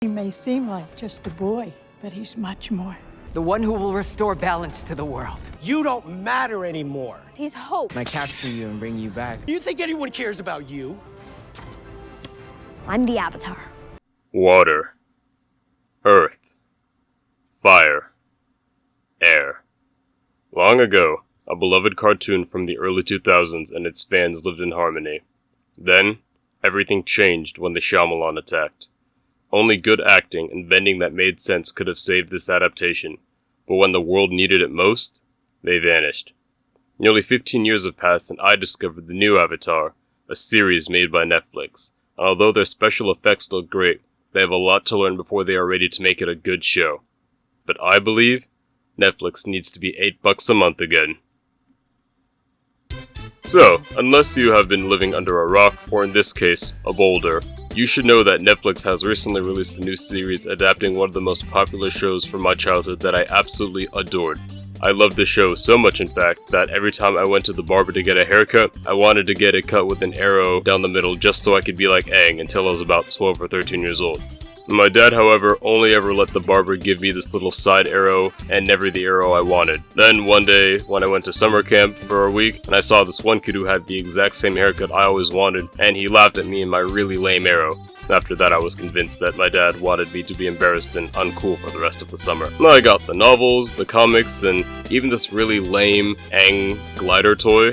He may seem like just a boy, but he's much more. The one who will restore balance to the world. You don't matter anymore. He's hope. I capture you and bring you back. You think anyone cares about you? I'm the Avatar. Water, earth, fire, air. Long ago, a beloved cartoon from the early 2000s and its fans lived in harmony. Then, everything changed when the Shyamalan attacked. Only good acting and bending that made sense could have saved this adaptation, but when the world needed it most, they vanished. Nearly 15 years have passed and I discovered the new Avatar, a series made by Netflix. And although their special effects look great, they have a lot to learn before they are ready to make it a good show. But I believe Netflix needs to be $8 a month again. So, unless you have been living under a rock, or in this case, a boulder, you should know that Netflix has recently released a new series adapting one of the most popular shows from my childhood that I absolutely adored. I loved the show so much, in fact, that every time I went to the barber to get a haircut, I wanted to get it cut with an arrow down the middle just so I could be like Aang until I was about 12 or 13 years old. My dad, however, only ever let the barber give me this little side arrow and never the arrow I wanted. Then one day, when I went to summer camp for a week, and I saw this one kid who had the exact same haircut I always wanted, and he laughed at me and my really lame arrow. After that, I was convinced that my dad wanted me to be embarrassed and uncool for the rest of the summer. I got the novels, the comics, and even this really lame Aang glider toy.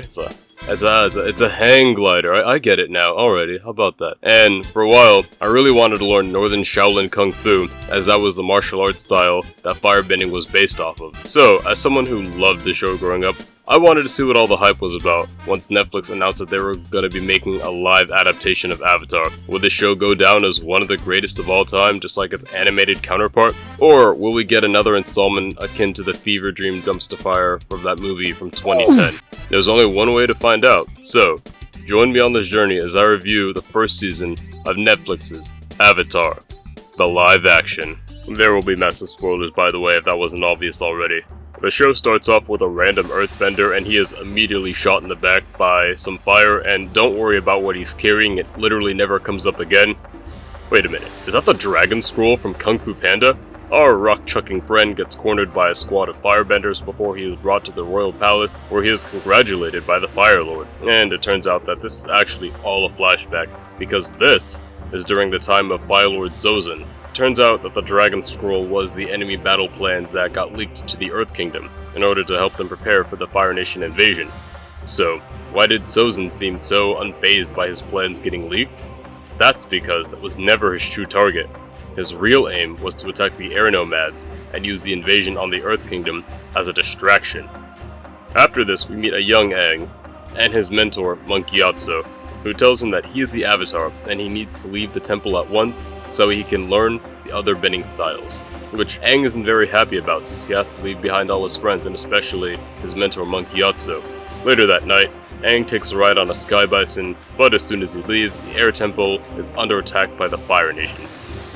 It's a hang glider. I get it now already. How about that? And for a while, I really wanted to learn Northern Shaolin Kung Fu, as that was the martial arts style that firebending was based off of. So, as someone who loved the show growing up, I wanted to see what all the hype was about once Netflix announced that they were going to be making a live adaptation of Avatar. Will the show go down as one of the greatest of all time, just like its animated counterpart? Or will we get another installment akin to the fever dream dumpster fire from that movie from 2010? There's only one way to find out, so join me on this journey as I review the first season of Netflix's Avatar, the live action. There will be massive spoilers, by the way, if that wasn't obvious already. The show starts off with a random earthbender and he is immediately shot in the back by some fire, and don't worry about what he's carrying, it literally never comes up again. Wait a minute, is that the dragon scroll from Kung Fu Panda? Our rock-chucking friend gets cornered by a squad of firebenders before he is brought to the royal palace, where he is congratulated by the Fire Lord. And it turns out that this is actually all a flashback, because this is during the time of Fire Lord Sozin. Turns out that the Dragon Scroll was the enemy battle plans that got leaked to the Earth Kingdom in order to help them prepare for the Fire Nation invasion. So, why did Sozin seem so unfazed by his plans getting leaked? That's because it was never his true target. His real aim was to attack the air nomads and use the invasion on the Earth Kingdom as a distraction. After this, we meet a young Aang and his mentor, Monkey Yatso, who tells him that he is the Avatar and he needs to leave the temple at once so he can learn the other bending styles, which Aang isn't very happy about since he has to leave behind all his friends and especially his mentor Monkey Yatso. Later that night, Aang takes a ride on a sky bison, but as soon as he leaves, the air temple is under attack by the Fire Nation.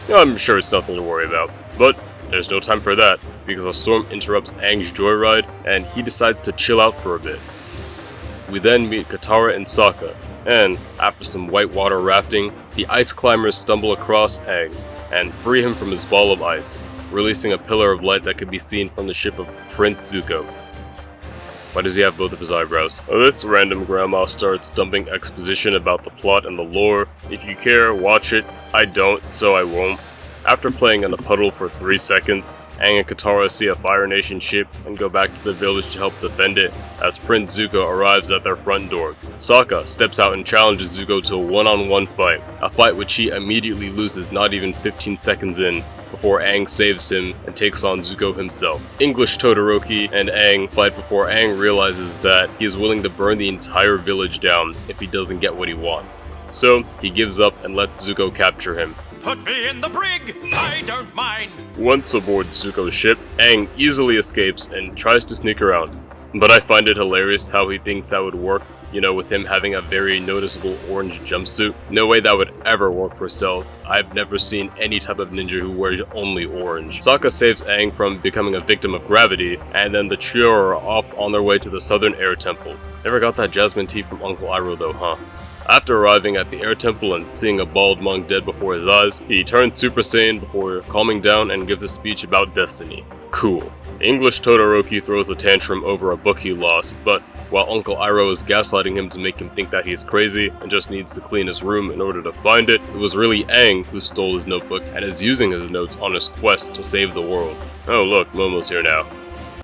I'm sure it's nothing to worry about, but there's no time for that because a storm interrupts Aang's joyride and he decides to chill out for a bit. We then meet Katara and Sokka, and after some whitewater rafting, the ice climbers stumble across Aang and free him from his ball of ice, releasing a pillar of light that could be seen from the ship of Prince Zuko. Why does he have both of his eyebrows? This random grandma starts dumping exposition about the plot and the lore. If you care, watch it. I don't, so I won't. After playing in a puddle for 3 seconds, Aang and Katara see a Fire Nation ship and go back to the village to help defend it as Prince Zuko arrives at their front door. Sokka steps out and challenges Zuko to a one-on-one fight, a fight which he immediately loses not even 15 seconds in, before Aang saves him and takes on Zuko himself. English Todoroki and Aang fight before Aang realizes that he is willing to burn the entire village down if he doesn't get what he wants. So, he gives up and lets Zuko capture him. Put me in the brig! I don't mind! Once aboard Zuko's ship, Aang easily escapes and tries to sneak around. But I find it hilarious how he thinks that would work You know, with him having a very noticeable orange jumpsuit. No way that would ever work for stealth. I've never seen any type of ninja who wears only orange. Sokka saves Aang from becoming a victim of gravity, and then the trio are off on their way to the Southern Air Temple. Never got that jasmine tea from Uncle Iroh though, huh? After arriving at the Air Temple and seeing a bald monk dead before his eyes, he turns Super Saiyan before calming down and gives a speech about destiny. Cool. English Todoroki throws a tantrum over a book he lost, but while Uncle Iroh is gaslighting him to make him think that he's crazy and just needs to clean his room in order to find it, it was really Aang who stole his notebook and is using his notes on his quest to save the world. Oh look, Momo's here now.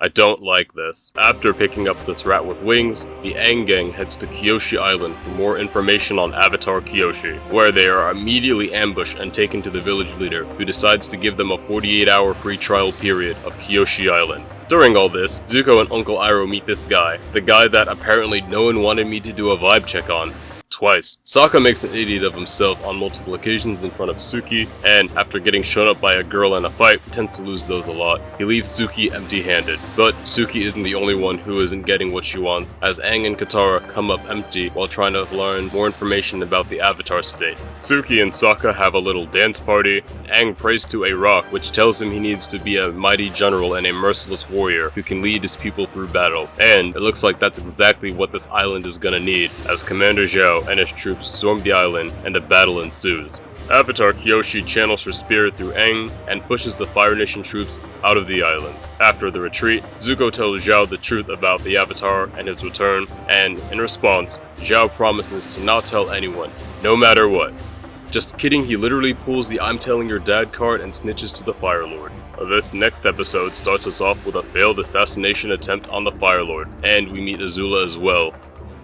I don't like this. After picking up this rat with wings, the Aang gang heads to Kyoshi Island for more information on Avatar Kyoshi, where they are immediately ambushed and taken to the village leader, who decides to give them a 48-hour free trial period of Kyoshi Island. During all this, Zuko and Uncle Iroh meet this guy, the guy that apparently no one wanted me to do a vibe check on. Twice. Sokka makes an idiot of himself on multiple occasions in front of Suki, and after getting shown up by a girl in a fight, tends to lose those a lot. He leaves Suki empty-handed. But Suki isn't the only one who isn't getting what she wants, as Aang and Katara come up empty while trying to learn more information about the Avatar state. Suki and Sokka have a little dance party. Aang prays to a rock, which tells him he needs to be a mighty general and a merciless warrior who can lead his people through battle. And it looks like that's exactly what this island is gonna need, as Commander Zhao and his troops storm the island and a battle ensues. Avatar Kyoshi channels her spirit through Aang and pushes the Fire Nation troops out of the island. After the retreat, Zuko tells Zhao the truth about the Avatar and his return, and in response, Zhao promises to not tell anyone, no matter what. Just kidding, he literally pulls the I'm telling your dad card and snitches to the Fire Lord. This next episode starts us off with a failed assassination attempt on the Fire Lord, and we meet Azula as well.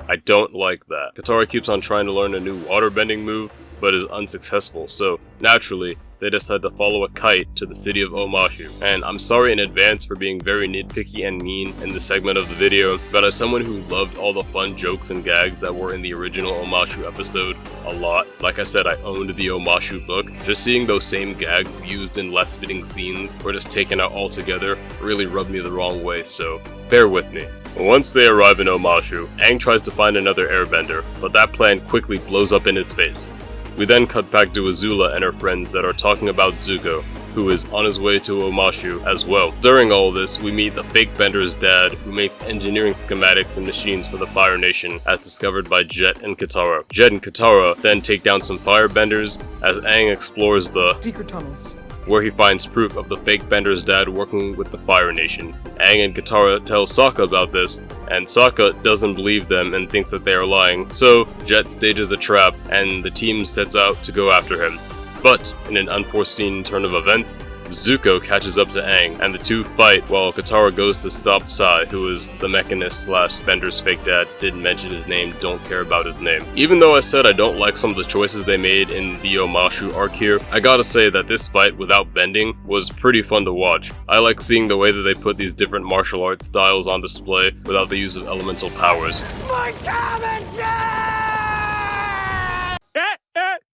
I don't like that. Katara keeps on trying to learn a new waterbending move, but is unsuccessful, so naturally, they decide to follow a kite to the city of Omashu. And I'm sorry in advance for being very nitpicky and mean in this segment of the video, but as someone who loved all the fun jokes and gags that were in the original Omashu episode a lot, like I said, I owned the Omashu book, just seeing those same gags used in less fitting scenes or just taken out altogether really rubbed me the wrong way, so bear with me. Once they arrive in Omashu, Aang tries to find another airbender, but that plan quickly blows up in his face. We then cut back to Azula and her friends that are talking about Zuko, who is on his way to Omashu as well. During all this, we meet the fake bender's dad, who makes engineering schematics and machines for the Fire Nation, as discovered by Jet and Katara. Jet and Katara then take down some firebenders as Aang explores the Secret tunnels. where he finds proof of the fake bender's dad working with the Fire Nation. Aang and Katara tell Sokka about this, and Sokka doesn't believe them and thinks that they are lying, so Jet stages a trap and the team sets out to go after him. But, in an unforeseen turn of events, Zuko catches up to Aang, and the two fight while Katara goes to stop Sai, who is the mechanist / Bender's fake dad. Didn't mention his name, don't care about his name. Even though I said I don't like some of the choices they made in the Omashu arc here, I gotta say that this fight without bending was pretty fun to watch. I like seeing the way that they put these different martial arts styles on display without the use of elemental powers.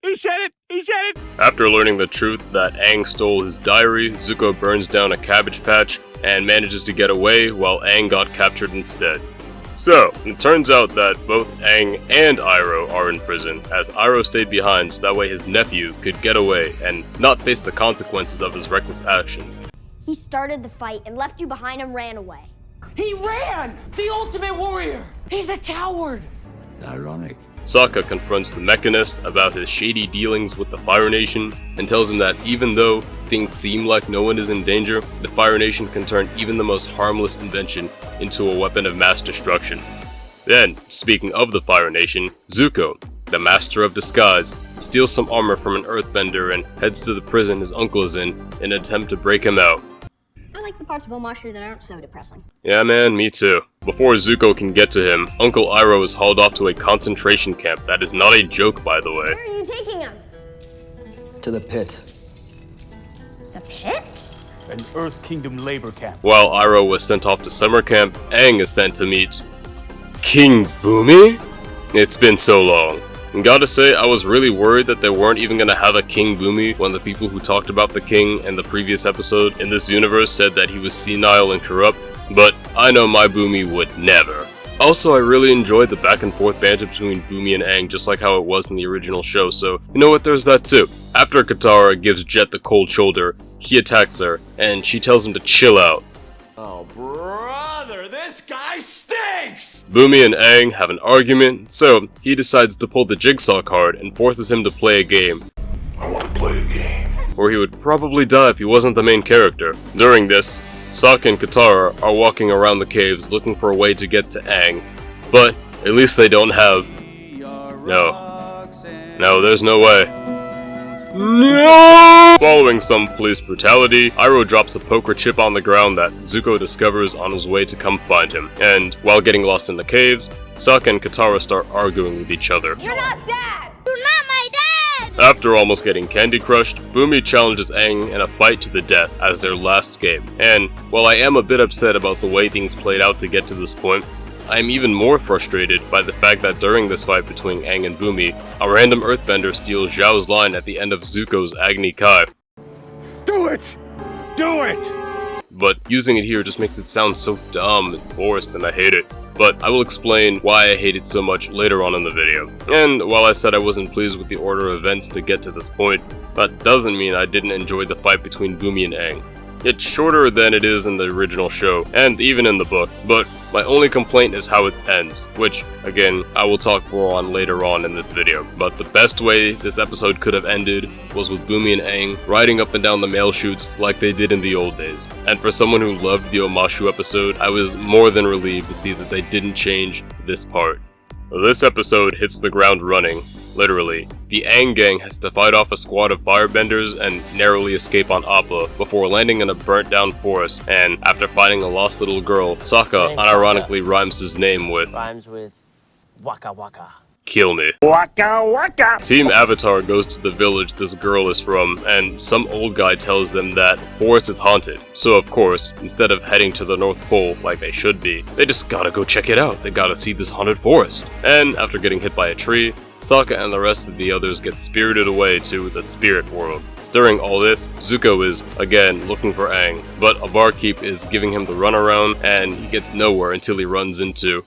He said it! He said it! After learning the truth that Aang stole his diary, Zuko burns down a cabbage patch and manages to get away while Aang got captured instead. So, it turns out that both Aang and Iroh are in prison, as Iroh stayed behind so that way his nephew could get away and not face the consequences of his reckless actions. He started the fight and left you behind and ran away. He ran! The ultimate warrior! He's a coward! Ironic. Sokka confronts the Mechanist about his shady dealings with the Fire Nation and tells him that even though things seem like no one is in danger, the Fire Nation can turn even the most harmless invention into a weapon of mass destruction. Then, speaking of the Fire Nation, Zuko, the Master of Disguise, steals some armor from an earthbender and heads to the prison his uncle is in an attempt to break him out. I like the parts of Omashu that aren't so depressing. Yeah man, me too. Before Zuko can get to him, Uncle Iroh is hauled off to a concentration camp. That is not a joke, by the way. Where are you taking him? To the pit. The pit? An Earth Kingdom labor camp. While Iroh was sent off to summer camp, Aang is sent to meet King Bumi? It's been so long. And gotta say, I was really worried that they weren't even gonna have a King Bumi when the people who talked about the king in the previous episode in this universe said that he was senile and corrupt, but I know my Bumi would never. Also, I really enjoyed the back and forth banter between Bumi and Aang, just like how it was in the original show, so you know what, there's that too. After Katara gives Jet the cold shoulder, he attacks her, and she tells him to chill out. Oh, brother, this guy stinks! Bumi and Aang have an argument, so he decides to pull the jigsaw card and forces him to play a game. I want to play a game. Or he would probably die if he wasn't the main character. During this, Sokka and Katara are walking around the caves looking for a way to get to Aang, but at least they don't have... No, there's no way. No! Following some police brutality, Iroh drops a poker chip on the ground that Zuko discovers on his way to come find him, and while getting lost in the caves, Sokka and Katara start arguing with each other. You're not Dad! You're not my dad! After almost getting candy crushed, Bumi challenges Aang in a fight to the death as their last game, and while I am a bit upset about the way things played out to get to this point, I am even more frustrated by the fact that during this fight between Aang and Bumi, a random earthbender steals Zhao's line at the end of Zuko's Agni Kai. Do it! Do it! But using it here just makes it sound so dumb and forced, and I hate it. But I will explain why I hate it so much later on in the video. And while I said I wasn't pleased with the order of events to get to this point, that doesn't mean I didn't enjoy the fight between Bumi and Aang. It's shorter than it is in the original show, and even in the book, but my only complaint is how it ends, which, again, I will talk more on later on in this video. But the best way this episode could have ended was with Bumi and Aang riding up and down the mail chutes like they did in the old days. And for someone who loved the Omashu episode, I was more than relieved to see that they didn't change this part. This episode hits the ground running. Literally, the Aang gang has to fight off a squad of firebenders and narrowly escape on Appa before landing in a burnt down forest, and after finding a lost little girl, Sokka unironically rhymes his name with Waka Waka. Kill me. Waka waka! Team Avatar goes to the village this girl is from, and some old guy tells them that the forest is haunted. So of course, instead of heading to the North Pole like they should be, they just gotta go check it out. They gotta see this haunted forest. And after getting hit by a tree, Sokka and the rest of the others get spirited away to the spirit world. During all this, Zuko is, again, looking for Aang, but a barkeep is giving him the runaround, and he gets nowhere until he runs into...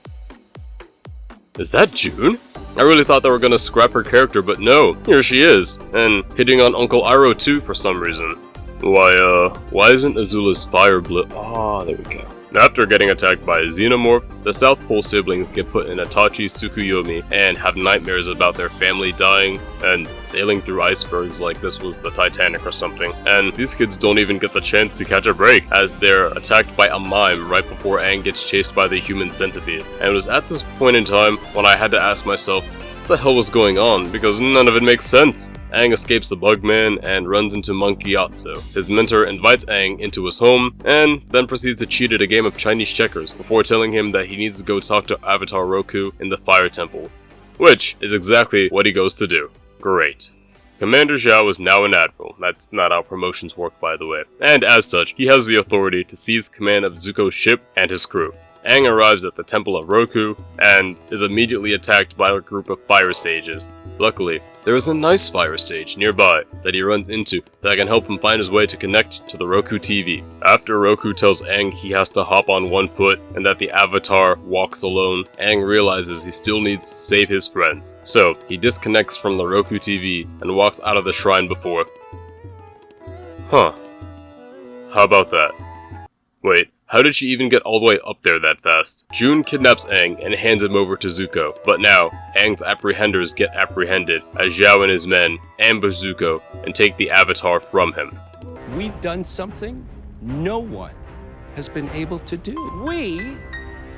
Is that June? I really thought they were gonna scrap her character, but no, here she is, and hitting on Uncle Iroh too for some reason. Why isn't Azula's fire blue? Ah, there we go. After getting attacked by a xenomorph, the South Pole siblings get put in Itachi's Tsukuyomi and have nightmares about their family dying and sailing through icebergs like this was the Titanic or something. And these kids don't even get the chance to catch a break, as they're attacked by a mime right before Aang gets chased by the human centipede. And it was at this point in time when I had to ask myself, what the hell was going on, because none of it makes sense. Aang escapes the Bugman and runs into Monkey Yatso. His mentor invites Aang into his home and then proceeds to cheat at a game of Chinese checkers before telling him that he needs to go talk to Avatar Roku in the Fire Temple, which is exactly what he goes to do. Great. Commander Zhao is now an admiral. That's not how promotions work, by the way. And as such, he has the authority to seize command of Zuko's ship and his crew. Aang arrives at the Temple of Roku and is immediately attacked by a group of fire sages. Luckily, there is a nice fire sage nearby that he runs into that can help him find his way to connect to the Roku TV. After Roku tells Aang he has to hop on one foot and that the Avatar walks alone, Aang realizes he still needs to save his friends. So, he disconnects from the Roku TV and walks out of the shrine before... Huh. How about that? Wait. How did she even get all the way up there that fast? June kidnaps Aang and hands him over to Zuko, but now, Aang's apprehenders get apprehended as Zhao and his men ambush Zuko and take the Avatar from him. We've done something no one has been able to do. We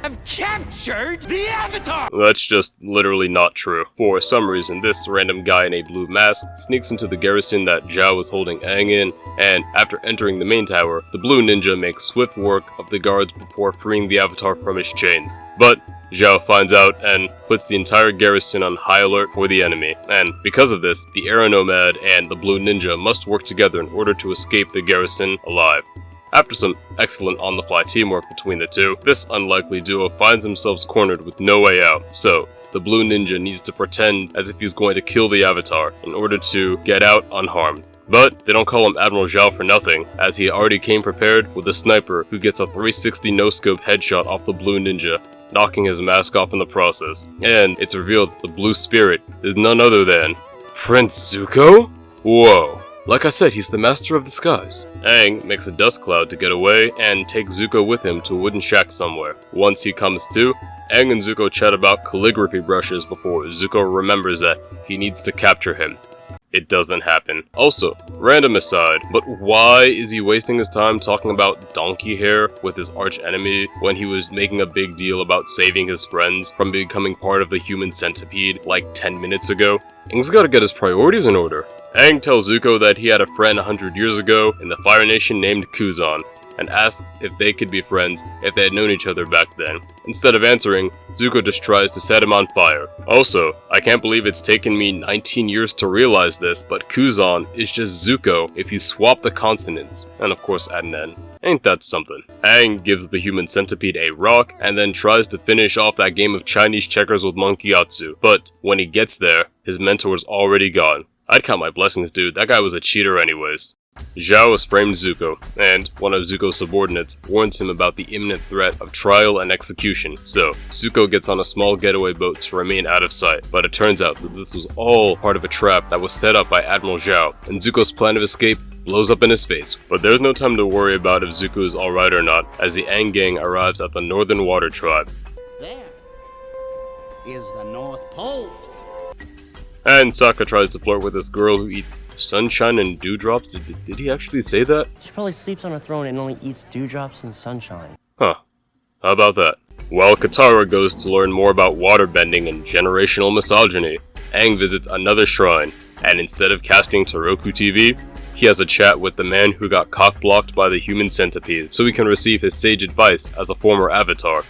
have captured the Avatar! That's just literally not true. For some reason, this random guy in a blue mask sneaks into the garrison that Zhao was holding Aang in, and after entering the main tower, the blue ninja makes swift work of the guards before freeing the Avatar from his chains. But Zhao finds out and puts the entire garrison on high alert for the enemy, and because of this, the Aero Nomad and the blue ninja must work together in order to escape the garrison alive. After some excellent on-the-fly teamwork between the two, this unlikely duo finds themselves cornered with no way out. So, the blue ninja needs to pretend as if he's going to kill the Avatar in order to get out unharmed. But they don't call him Admiral Zhao for nothing, as he already came prepared with a sniper who gets a 360 no-scope headshot off the blue ninja, knocking his mask off in the process. And it's revealed that the blue spirit is none other than Prince Zuko? Whoa. Like I said, he's the master of disguise. Aang makes a dust cloud to get away and takes Zuko with him to a wooden shack somewhere. Once he comes to, Aang and Zuko chat about calligraphy brushes before Zuko remembers that he needs to capture him. It doesn't happen. Also, random aside, but why is he wasting his time talking about donkey hair with his arch enemy when he was making a big deal about saving his friends from becoming part of the human centipede like 10 minutes ago? Aang's gotta get his priorities in order. Aang tells Zuko that he had a friend 100 years ago in the Fire Nation named Kuzan, and asks if they could be friends if they had known each other back then. Instead of answering, Zuko just tries to set him on fire. Also, I can't believe it's taken me 19 years to realize this, but Kuzan is just Zuko if you swap the consonants, and of course add an N. Ain't that something? Aang gives the human centipede a rock, and then tries to finish off that game of Chinese checkers with Monkey Atsu, but when he gets there, his mentor's already gone. I'd count my blessings, dude, that guy was a cheater anyways. Zhao has framed Zuko, and one of Zuko's subordinates warns him about the imminent threat of trial and execution, so Zuko gets on a small getaway boat to remain out of sight, but it turns out that this was all part of a trap that was set up by Admiral Zhao, and Zuko's plan of escape blows up in his face. But there's no time to worry about if Zuko is alright or not, as the Aang gang arrives at the Northern Water Tribe. There is the North Pole. And Sokka tries to flirt with this girl who eats sunshine and dewdrops. Did he actually say that? She probably sleeps on a throne and only eats dewdrops and sunshine. Huh. How about that? While Katara goes to learn more about waterbending and generational misogyny, Aang visits another shrine, and instead of casting Toroku TV, he has a chat with the man who got cock-blocked by the human centipede, so he can receive his sage advice as a former Avatar.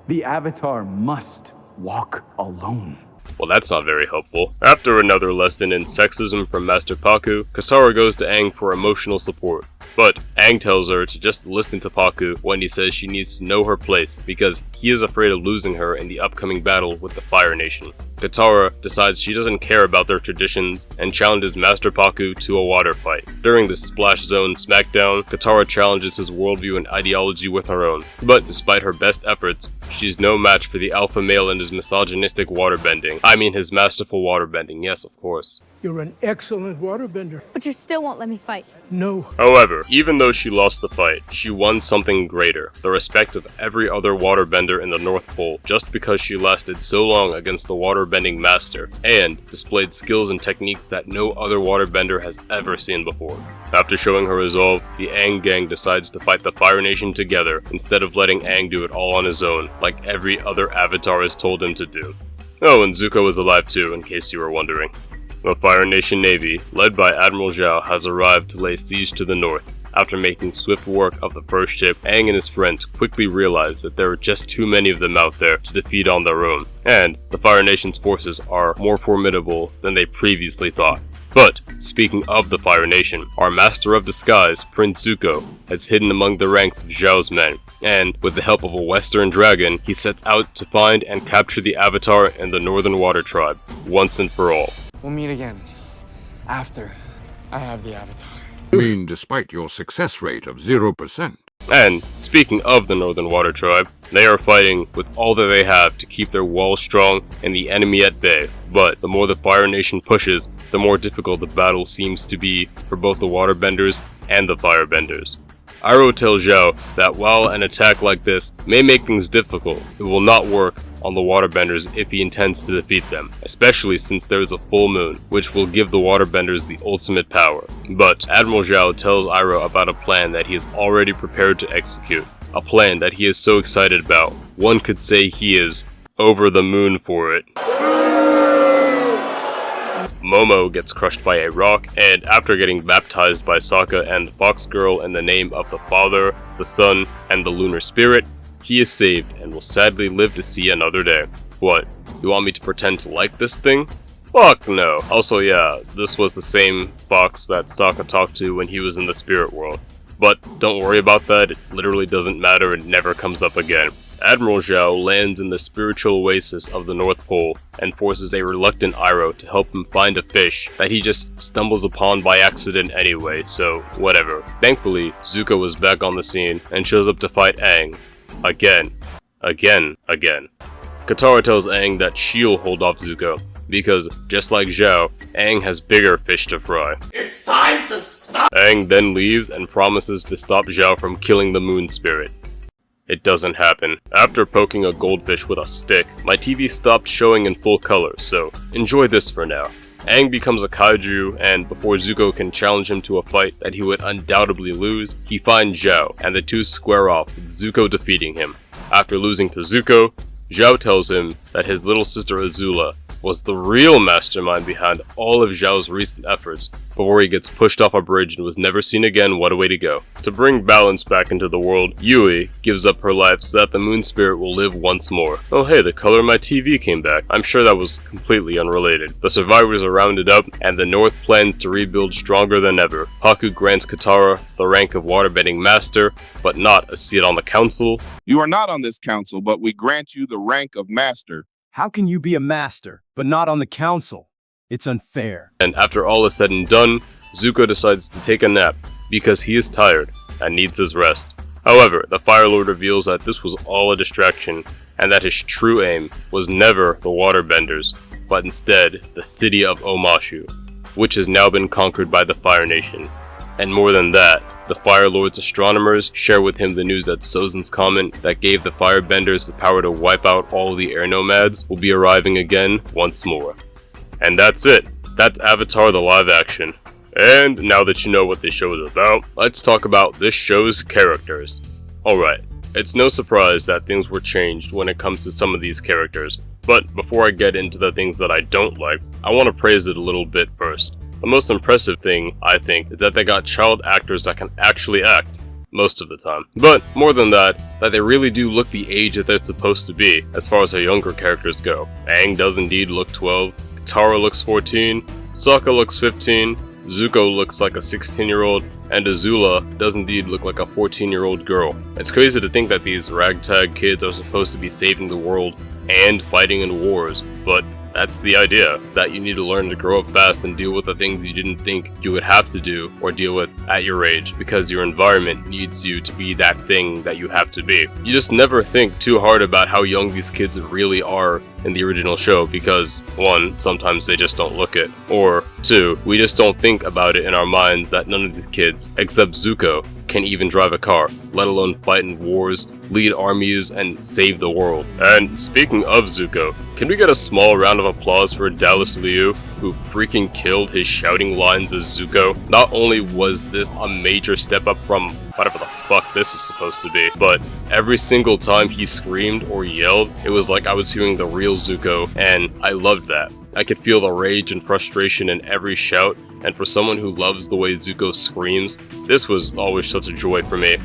The Avatar must walk alone. Well, that's not very helpful. After another lesson in sexism from Master Pakku, Katara goes to Aang for emotional support. But Aang tells her to just listen to Pakku when he says she needs to know her place, because he is afraid of losing her in the upcoming battle with the Fire Nation. Katara decides she doesn't care about their traditions and challenges Master Pakku to a water fight. During the Splash Zone smackdown, Katara challenges his worldview and ideology with her own. But despite her best efforts, she's no match for the alpha male and his misogynistic waterbending. I mean his masterful waterbending, yes of course. You're an excellent waterbender. But you still won't let me fight. No. However, even though she lost the fight, she won something greater, the respect of every other waterbender in the North Pole, just because she lasted so long against the waterbending master, and displayed skills and techniques that no other waterbender has ever seen before. After showing her resolve, the Aang gang decides to fight the Fire Nation together, instead of letting Aang do it all on his own, like every other Avatar has told him to do. Oh, and Zuko is alive too, in case you were wondering. The Fire Nation Navy, led by Admiral Zhao, has arrived to lay siege to the north. After making swift work of the first ship, Aang and his friends quickly realize that there are just too many of them out there to defeat on their own, and the Fire Nation's forces are more formidable than they previously thought. But, speaking of the Fire Nation, our Master of Disguise, Prince Zuko, has hidden among the ranks of Zhao's men, and with the help of a Western dragon, he sets out to find and capture the Avatar and the Northern Water Tribe, once and for all. We'll meet again, after I have the Avatar. I mean, despite your success rate of 0%. And, speaking of the Northern Water Tribe, they are fighting with all that they have to keep their walls strong and the enemy at bay. But the more the Fire Nation pushes, the more difficult the battle seems to be for both the Waterbenders and the Firebenders. Iroh tells Zhao that while an attack like this may make things difficult, it will not work on the Waterbenders if he intends to defeat them, especially since there is a full moon, which will give the Waterbenders the ultimate power. But Admiral Zhao tells Iroh about a plan that he is already prepared to execute, a plan that he is so excited about. One could say he is over the moon for it. Momo gets crushed by a rock, and after getting baptized by Sokka and the Fox Girl in the name of the Father, the Son, and the Lunar Spirit, he is saved and will sadly live to see another day. What? You want me to pretend to like this thing? Fuck no. Also yeah, this was the same fox that Sokka talked to when he was in the spirit world. But don't worry about that, it literally doesn't matter, it never comes up again. Admiral Zhao lands in the spiritual oasis of the North Pole and forces a reluctant Iroh to help him find a fish that he just stumbles upon by accident anyway, so whatever. Thankfully, Zuko is back on the scene and shows up to fight Aang. Again. again. Katara tells Aang that she'll hold off Zuko, because just like Zhao, Aang has bigger fish to fry. It's time to stop! Aang then leaves and promises to stop Zhao from killing the moon spirit. It doesn't happen. After poking a goldfish with a stick, my TV stopped showing in full color, so enjoy this for now. Aang becomes a kaiju, and before Zuko can challenge him to a fight that he would undoubtedly lose, he finds Zhao, and the two square off with Zuko defeating him. After losing to Zuko, Zhao tells him that his little sister Azula was the real mastermind behind all of Zhao's recent efforts before he gets pushed off a bridge and was never seen again. What a way to go. To bring balance back into the world, Yui gives up her life so that the moon spirit will live once more. Oh hey, the color of my TV came back. I'm sure that was completely unrelated. The survivors are rounded up, and the North plans to rebuild stronger than ever. Haku grants Katara the rank of waterbending master, but not a seat on the council. You are not on this council, but we grant you the rank of master. How can you be a master, but not on the council? It's unfair. And after all is said and done, Zuko decides to take a nap because he is tired and needs his rest. However, the Fire Lord reveals that this was all a distraction and that his true aim was never the waterbenders, but instead the city of Omashu, which has now been conquered by the Fire Nation. And more than that, the Fire Lord's astronomers share with him the news that Sozin's comet that gave the Firebenders the power to wipe out all the air nomads will be arriving again once more. And that's it. That's Avatar the live action. And now that you know what this show is about, let's talk about this show's characters. Alright, it's no surprise that things were changed when it comes to some of these characters, but before I get into the things that I don't like, I want to praise it a little bit first. The most impressive thing, I think, is that they got child actors that can actually act, most of the time. But more than that they really do look the age that they're supposed to be, as far as our younger characters go. Aang does indeed look 12, Katara looks 14, Sokka looks 15, Zuko looks like a 16-year-old, and Azula does indeed look like a 14-year-old girl. It's crazy to think that these ragtag kids are supposed to be saving the world and fighting in wars, but that's the idea, that you need to learn to grow up fast and deal with the things you didn't think you would have to do or deal with at your age, because your environment needs you to be that thing that you have to be. You just never think too hard about how young these kids really are in the original show, because 1, sometimes they just don't look it, or 2, we just don't think about it in our minds that none of these kids, except Zuko, can even drive a car, let alone fight in wars, lead armies, and save the world. And speaking of Zuko, can we get a small round of applause for Dallas Liu, who freaking killed his shouting lines as Zuko? Not only was this a major step up from whatever the fuck this is supposed to be, but every single time he screamed or yelled, it was like I was hearing the real Zuko, and I loved that. I could feel the rage and frustration in every shout, and for someone who loves the way Zuko screams, this was always such a joy for me.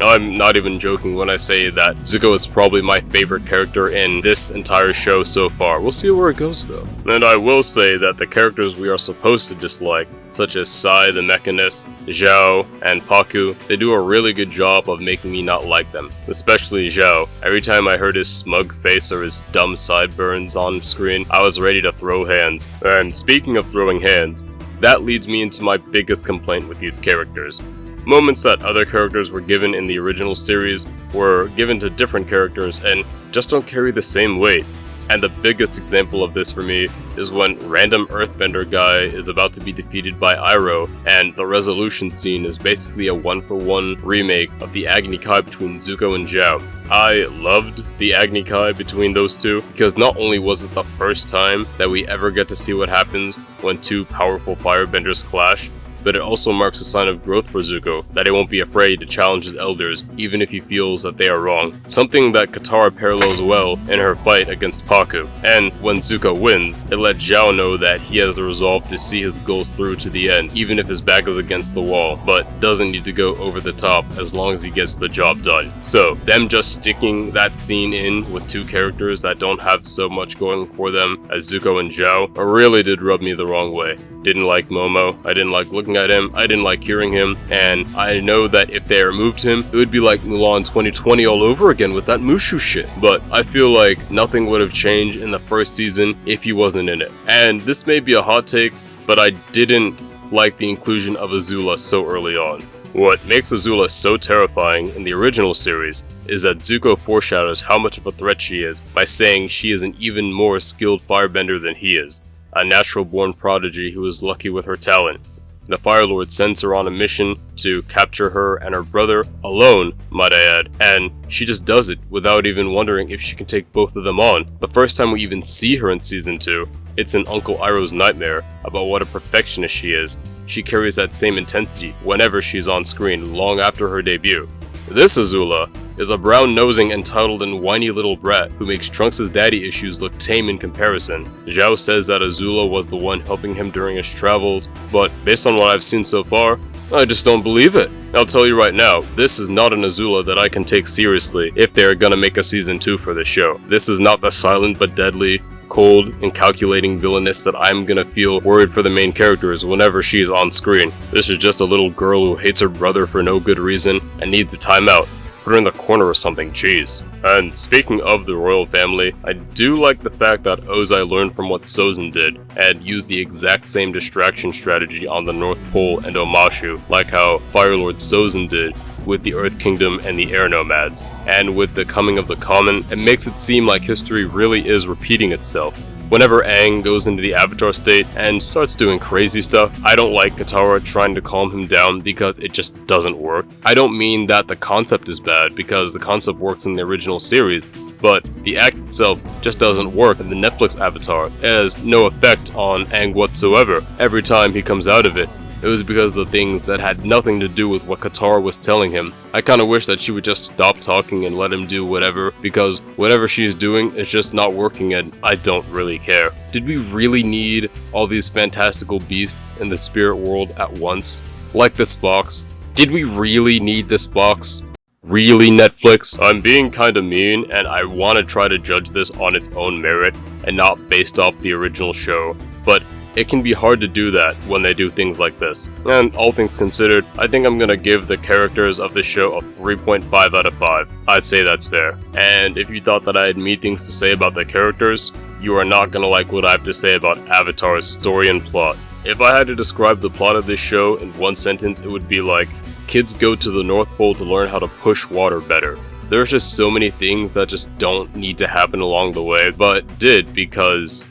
I'm not even joking when I say that Zuko is probably my favorite character in this entire show so far. We'll see where it goes though. And I will say that the characters we are supposed to dislike, such as Sai the Mechanist, Zhao, and Pakku, they do a really good job of making me not like them. Especially Zhao. Every time I heard his smug face or his dumb sideburns on screen, I was ready to throw hands. And speaking of throwing hands, that leads me into my biggest complaint with these characters. Moments that other characters were given in the original series were given to different characters and just don't carry the same weight. And the biggest example of this for me is when random earthbender guy is about to be defeated by Iroh, and the resolution scene is basically a 1-for-1 remake of the Agni Kai between Zuko and Zhao. I loved the Agni Kai between those two, because not only was it the first time that we ever get to see what happens when two powerful firebenders clash, but it also marks a sign of growth for Zuko, that he won't be afraid to challenge his elders, even if he feels that they are wrong. Something that Katara parallels well in her fight against Pakku. And when Zuko wins, it let Zhao know that he has the resolve to see his goals through to the end, even if his back is against the wall, but doesn't need to go over the top as long as he gets the job done. So, them just sticking that scene in with two characters that don't have so much going for them as Zuko and Zhao really did rub me the wrong way. Didn't like Momo, I didn't like looking at him, I didn't like hearing him, and I know that if they removed him, it would be like Mulan 2020 all over again with that Mushu shit. But I feel like nothing would have changed in the first season if he wasn't in it. And this may be a hot take, but I didn't like the inclusion of Azula so early on. What makes Azula so terrifying in the original series is that Zuko foreshadows how much of a threat she is by saying she is an even more skilled firebender than he is, a natural-born prodigy who is lucky with her talent. The Fire Lord sends her on a mission to capture her and her brother, alone, might I add, and she just does it without even wondering if she can take both of them on. The first time we even see her in Season 2, it's in Uncle Iroh's nightmare about what a perfectionist she is. She carries that same intensity whenever she's on screen long after her debut. This Azula is a brown-nosing, entitled and whiny little brat who makes Trunks' daddy issues look tame in comparison. Zhao says that Azula was the one helping him during his travels, but based on what I've seen so far, I just don't believe it. I'll tell you right now, this is not an Azula that I can take seriously if they're gonna make a Season 2 for the show. This is not the silent but deadly, cold and calculating villainess that I'm gonna feel worried for the main characters whenever she is on screen. This is just a little girl who hates her brother for no good reason and needs a timeout. Put her in the corner or something, jeez. And speaking of the royal family, I do like the fact that Ozai learned from what Sozin did and used the exact same distraction strategy on the North Pole and Omashu, like how Fire Lord Sozin did with the Earth Kingdom and the Air Nomads. And with the coming of the Common, it makes it seem like history really is repeating itself. Whenever Aang goes into the Avatar state and starts doing crazy stuff, I don't like Katara trying to calm him down because it just doesn't work. I don't mean that the concept is bad, because the concept works in the original series, but the act itself just doesn't work in the Netflix Avatar. It has no effect on Aang whatsoever. Every time he comes out of it, it was because of the things that had nothing to do with what Katara was telling him. I kinda wish that she would just stop talking and let him do whatever, because whatever she is doing is just not working and I don't really care. Did we really need all these fantastical beasts in the spirit world at once? Like this fox? Did we really need this fox? Really, Netflix? I'm being kinda mean and I wanna try to judge this on its own merit and not based off the original show, but it can be hard to do that when they do things like this. And all things considered, I think I'm gonna give the characters of this show a 3.5 out of 5. I'd say that's fair. And if you thought that I had mean things to say about the characters, you are not gonna like what I have to say about Avatar's story and plot. If I had to describe the plot of this show in one sentence, it would be like, kids go to the North Pole to learn how to push water better. There's just so many things that just don't need to happen along the way, but did because,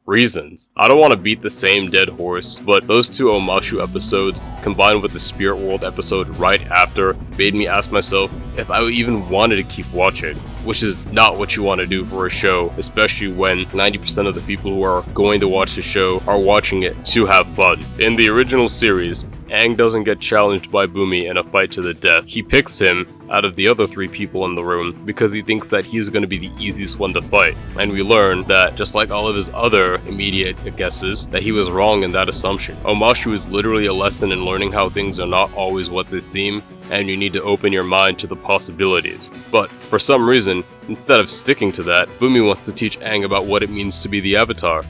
reasons. I don't want to beat the same dead horse, but those two Omashu episodes, combined with the Spirit World episode right after, made me ask myself if I even wanted to keep watching, which is not what you want to do for a show, especially when 90% of the people who are going to watch the show are watching it to have fun. In the original series, Aang doesn't get challenged by Bumi in a fight to the death. He picks him out of the other three people in the room because he thinks that he's going to be the easiest one to fight. And we learn that, just like all of his other immediate guesses, that he was wrong in that assumption. Omashu is literally a lesson in learning how things are not always what they seem, and you need to open your mind to the possibilities. But for some reason, instead of sticking to that, Bumi wants to teach Aang about what it means to be the Avatar,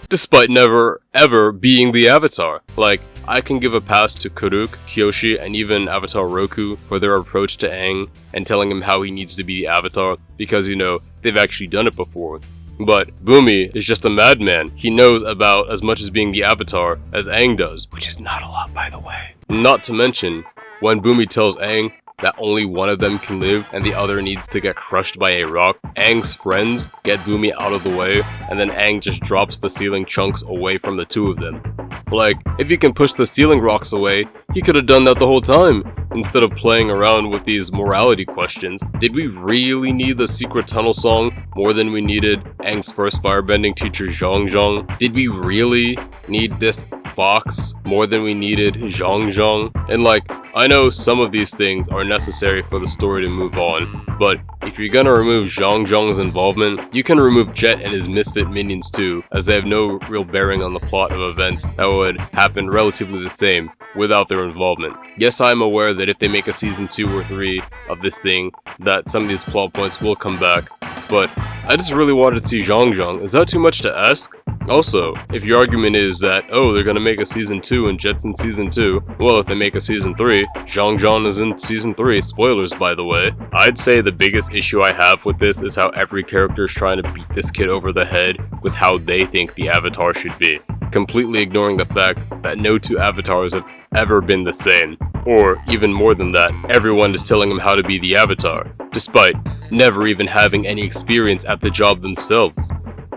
despite never ever being the Avatar. Like, I can give a pass to Karuk, Kyoshi, and even Avatar Roku for their approach to Aang and telling him how he needs to be the Avatar because, you know, they've actually done it before. But Bumi is just a madman. He knows about as much as being the Avatar as Aang does, which is not a lot, by the way. Not to mention, when Bumi tells Aang that only one of them can live and the other needs to get crushed by a rock, Aang's friends get Bumi out of the way, and then Aang just drops the ceiling chunks away from the two of them. Like, if he can push the ceiling rocks away, he could have done that the whole time, instead of playing around with these morality questions. Did we really need the secret tunnel song more than we needed Aang's first firebending teacher Zhang Zhang? Did we really need this fox more than we needed Zhang Zhang? And like, I know some of these things are necessary for the story to move on, but if you're gonna remove Zhang Zhang's involvement, you can remove Jet and his misfit minions too, as they have no real bearing on the plot of events that would happen relatively the same without their involvement. Yes, I'm aware that if they make a season 2 or 3 of this thing, that some of these plot points will come back, but I just really wanted to see Zhang Zhang. Is that too much to ask? Also, if your argument is that, oh, they're gonna make a season 2 and Jet's in season 2, well, if they make a season 3, Zhang Zhang is in season 3, spoilers by the way. I'd say the biggest issue I have with this is how every character is trying to beat this kid over the head with how they think the Avatar should be, completely ignoring the fact that no two avatars have ever been the same. Or, even more than that, everyone is telling him how to be the Avatar, despite never even having any experience at the job themselves.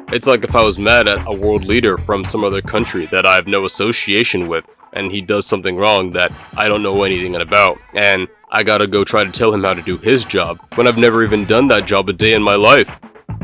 It's like if I was mad at a world leader from some other country that I have no association with, and he does something wrong that I don't know anything about, and I gotta go try to tell him how to do his job, when I've never even done that job a day in my life.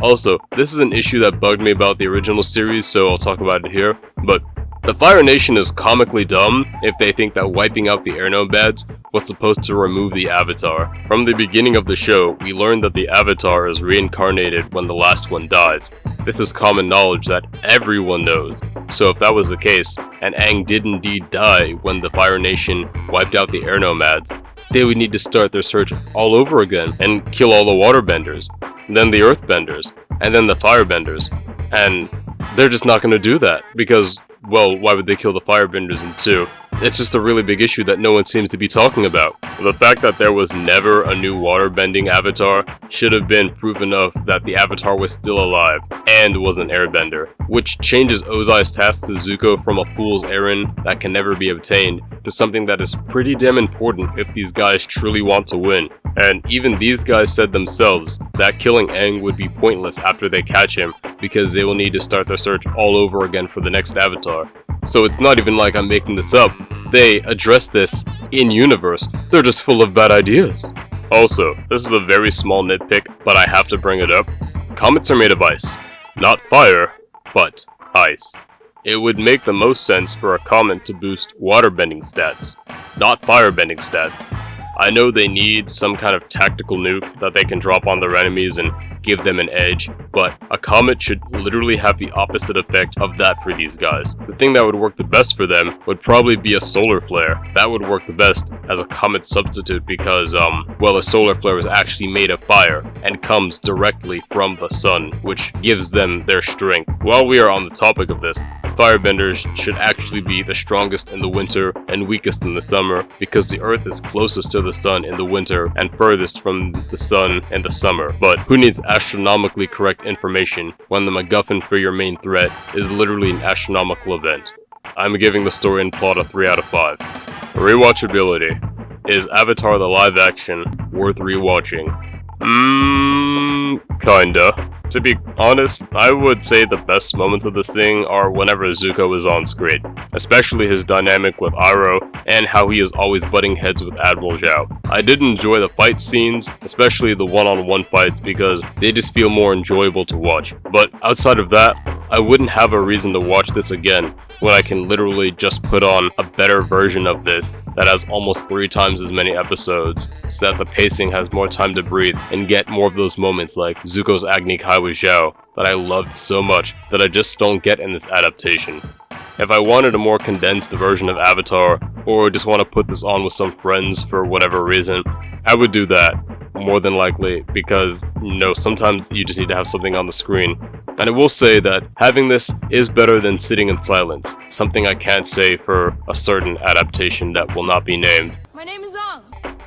Also, this is an issue that bugged me about the original series, so I'll talk about it here, but the Fire Nation is comically dumb if they think that wiping out the air nomads was supposed to remove the Avatar. From the beginning of the show, we learned that the Avatar is reincarnated when the last one dies. This is common knowledge that everyone knows. So if that was the case, and Aang did indeed die when the Fire Nation wiped out the air nomads, they would need to start their search all over again and kill all the waterbenders, then the earthbenders, and then the firebenders. And they're just not going to do that because, well, why would they kill the firebenders in 2? It's just a really big issue that no one seems to be talking about. The fact that there was never a new waterbending avatar should have been proof enough that the avatar was still alive and was an airbender, which changes Ozai's task to Zuko from a fool's errand that can never be obtained to something that is pretty damn important if these guys truly want to win. And even these guys said themselves that killing Aang would be pointless after they catch him because they will need to start their search all over again for the next avatar. So it's not even like I'm making this up. They address this in-universe. They're just full of bad ideas. Also, this is a very small nitpick, but I have to bring it up. Comets are made of ice. Not fire, but ice. It would make the most sense for a comet to boost waterbending stats, not firebending stats. I know they need some kind of tactical nuke that they can drop on their enemies and give them an edge, but a comet should literally have the opposite effect of that for these guys. The thing that would work the best for them would probably be a solar flare. That would work the best as a comet substitute because, well, a solar flare is actually made of fire and comes directly from the sun, which gives them their strength. While we are on the topic of this, firebenders should actually be the strongest in the winter and weakest in the summer because the earth is closest to the sun in the winter and furthest from the sun in the summer. But who needs astronomically correct information when the MacGuffin for your main threat is literally an astronomical event? I'm giving the story and plot a 3 out of 5. Rewatchability. Is Avatar the live action worth rewatching? Kinda. To be honest, I would say the best moments of this thing are whenever Zuko is on screen, especially his dynamic with Iroh and how he is always butting heads with Admiral Zhao. I did enjoy the fight scenes, especially the one-on-one fights because they just feel more enjoyable to watch. But outside of that, I wouldn't have a reason to watch this again when I can literally just put on a better version of this that has almost 3 times as many episodes, so that the pacing has more time to breathe and get more of those moments like Zuko's Agni Kai with Zhao that I loved so much that I just don't get in this adaptation. If I wanted a more condensed version of Avatar, or just want to put this on with some friends for whatever reason, I would do that, more than likely, because, you know, sometimes you just need to have something on the screen. And I will say that having this is better than sitting in silence, something I can't say for a certain adaptation that will not be named. My name is Aang.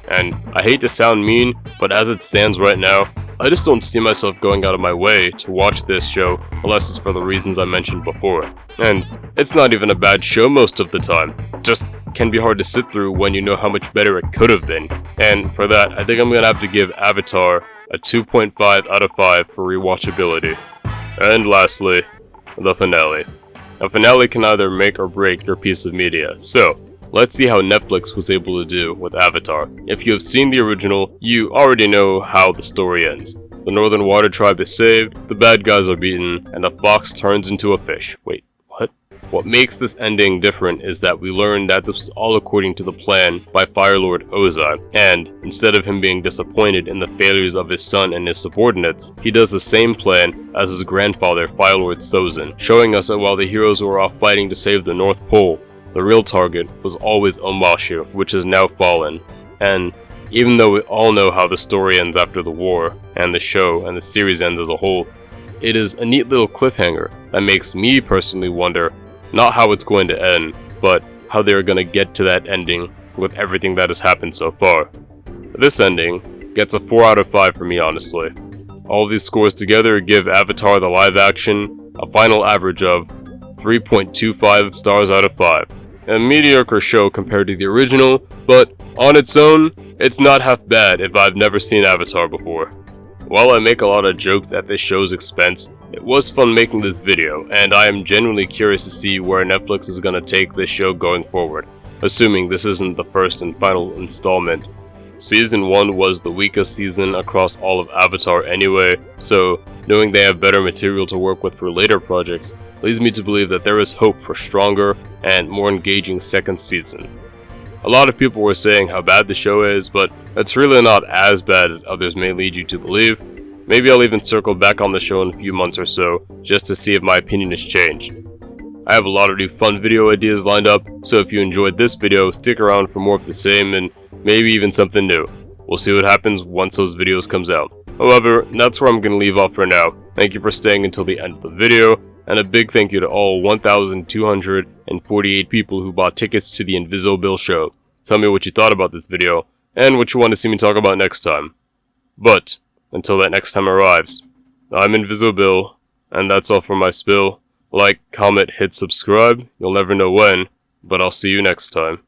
And I hate to sound mean, but as it stands right now, I just don't see myself going out of my way to watch this show unless it's for the reasons I mentioned before. And it's not even a bad show most of the time, just can be hard to sit through when you know how much better it could have been. And for that, I think I'm gonna have to give Avatar a 2.5 out of 5 for rewatchability. And lastly, the finale. A finale can either make or break your piece of media, so let's see how Netflix was able to do with Avatar. If you have seen the original, you already know how the story ends. The Northern Water Tribe is saved, the bad guys are beaten, and a fox turns into a fish. Wait, what? What makes this ending different is that we learn that this was all according to the plan by Fire Lord Ozai, and instead of him being disappointed in the failures of his son and his subordinates, he does the same plan as his grandfather Fire Lord Sozin, showing us that while the heroes were off fighting to save the North Pole, the real target was always Omashu, which has now fallen. And even though we all know how the story ends after the war, and the show and the series ends as a whole, it is a neat little cliffhanger that makes me personally wonder not how it's going to end, but how they're going to get to that ending with everything that has happened so far. This ending gets a 4 out of 5 for me, honestly. All of these scores together give Avatar the live action a final average of 3.25 stars out of 5. A mediocre show compared to the original, but On its own, it's not half bad if I've never seen Avatar before. While I make a lot of jokes at this show's expense, it was fun making this video, and I am genuinely curious to see where Netflix is gonna take this show going forward, assuming this isn't the first and final installment. Season 1 was the weakest season across all of Avatar anyway, so knowing they have better material to work with for later projects leads me to believe that there is hope for stronger and more engaging second season. A lot of people were saying how bad the show is, but it's really not as bad as others may lead you to believe. Maybe I'll even circle back on the show in a few months or so, just to see if my opinion has changed. I have a lot of new fun video ideas lined up, so if you enjoyed this video, stick around for more of the same and maybe even something new. We'll see what happens once those videos comes out. However, that's where I'm going to leave off for now. Thank you for staying until the end of the video, and a big thank you to all 1,248 people who bought tickets to the Inviso show. Tell me what you thought about this video, and what you want to see me talk about next time. But, until that next time arrives, I'm Inviso, and that's all for my spill. Like, comment, hit subscribe, you'll never know when, but I'll see you next time.